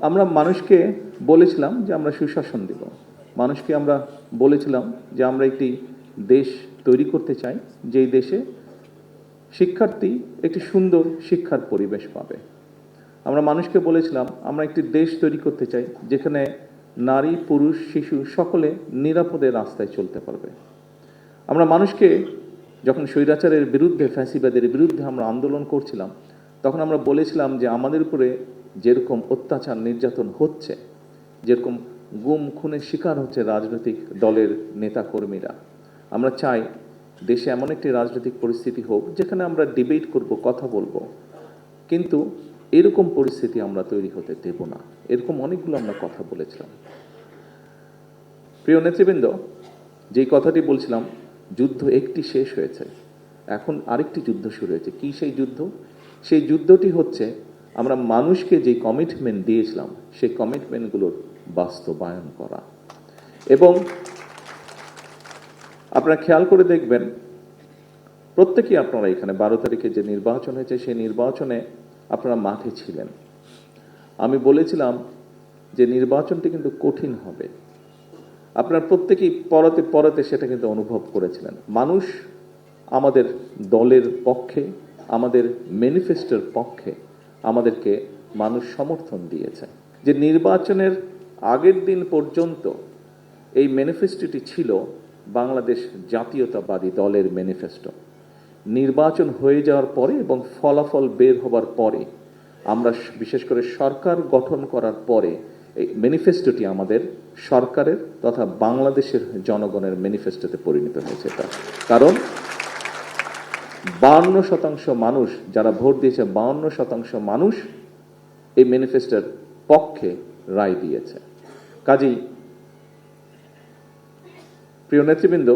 আমরা মানুষকে বলেছিলাম যে আমরা সুশাসন দেব, মানুষকে আমরা বলেছিলাম যে আমরা একটি দেশ তৈরি করতে চাই যেই দেশে শিক্ষার্থী একটি সুন্দর শিক্ষার পরিবেশ পাবে। আমরা মানুষকে বলেছিলাম আমরা একটি দেশ তৈরি করতে চাই যেখানে নারী পুরুষ শিশু সকলে নিরাপদে রাস্তায় চলতে পারবে। আমরা মানুষকে যখন স্বৈরাচারের বিরুদ্ধে ফ্যাসিবাদের বিরুদ্ধে আমরা আন্দোলন করছিলাম তখন আমরা বলেছিলাম যে আমাদের উপরে যেরকম অত্যাচার নির্যাতন হচ্ছে, যেরকম গুম খুনের শিকার হচ্ছে রাজনৈতিক দলের নেতাকর্মীরা, আমরা চাই দেশে এমন একটি রাজনৈতিক পরিস্থিতি হোক যেখানে আমরা ডিবেট করব, কথা বলবো, কিন্তু এরকম পরিস্থিতি আমরা তৈরি হতে দেব না। এরকম অনেকগুলো আমরা কথা বলেছিলাম। প্রিয় নেতৃবৃন্দ, যেই কথাটি বলছিলাম, যুদ্ধ একটি শেষ হয়েছে, এখন আরেকটি যুদ্ধ শুরু হয়েছে। কি সেই যুদ্ধ? সেই যুদ্ধটি হচ্ছে আমরা মানুষকে যে কমিটমেন্ট দিয়েছিলাম সেই কমিটমেন্টগুলোর বাস্তবায়ন করা। এবং আপনারা খেয়াল করে দেখবেন, প্রত্যেকেই আপনারা এখানে 12 তারিখে যে নির্বাচন হয়েছে সেই নির্বাচনে আপনারা মাঠে ছিলেন। আমি বলেছিলাম যে নির্বাচনটি কিন্তু কঠিন হবে। আপনারা প্রত্যেকেই পরতে পরতে সেটা কিন্তু অনুভব করেছিলেন। মানুষ আমাদের দলের পক্ষে, আমাদের ম্যানিফেস্টোর পক্ষে আমাদেরকে মানুষ সমর্থন দিয়েছে। যে নির্বাচনের আগের দিন পর্যন্ত এই ম্যানিফেস্টোটি ছিল বাংলাদেশ জাতীয়তাবাদী দলের ম্যানিফেস্টো। নির্বাচন হয়ে যাওয়ার পরে এবং ফলাফল বের হবার পরে, আমরা বিশেষ করে সরকার গঠন করার পরে এই ম্যানিফেস্টোটি আমাদের সরকারের তথা বাংলাদেশের জনগণের ম্যানিফেস্টোতে পরিণত হয়েছে। কারণ 52% মানুষ যারা ভোট দিয়েছে, 52% মানুষ এই ম্যানিফেস্টোর পক্ষে রায় দিয়েছে। কাজেই প্রিয় নেতৃবৃন্দ,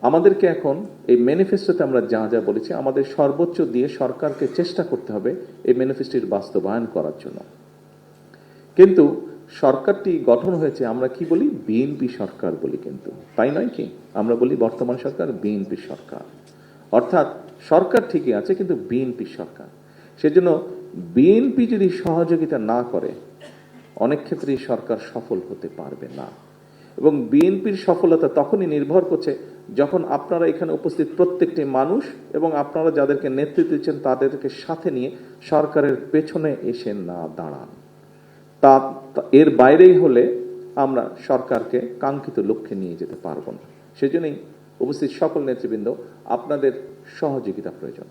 আমাদেরকে এখন এই ম্যানিফেস্টোতে আমরা যা যা বলেছি আমাদের সর্বোচ্চ দিয়ে সরকারকে চেষ্টা করতে হবে এই ম্যানিফেস্টোর বাস্তবায়ন করার জন্য। কিন্তু সরকারটি গঠন হয়েছে, আমরা কি বলি, বিএনপি সরকার বলি, কিন্তু তাই নয় কি? আমরা বলি বর্তমান সরকার বিএনপি সরকার, অর্থাৎ সরকার ঠিকই আছে কিন্তু বিএনপি সরকার। সেজন্য বিএনপি যদি সহযোগিতা না করে অনেক ক্ষেত্রেই সরকার সফল হতে পারবে না। এবং বিএনপির সফলতা তখনই নির্ভর করছে যখন আপনারা এখানে উপস্থিত প্রত্যেকটি মানুষ এবং আপনারা যাদেরকে নেতৃত্ব দিচ্ছেন তাদেরকে সাথে নিয়ে সরকারের পেছনে এসে না দাঁড়ান। তা এর বাইরেই হলে আমরা সরকারকে কাঙ্ক্ষিত লক্ষ্যে নিয়ে যেতে পারবো না। সেজন্যই উপস্থিত সকল নেতৃবৃন্দ, আপনাদের সহযোগিতা প্রয়োজন।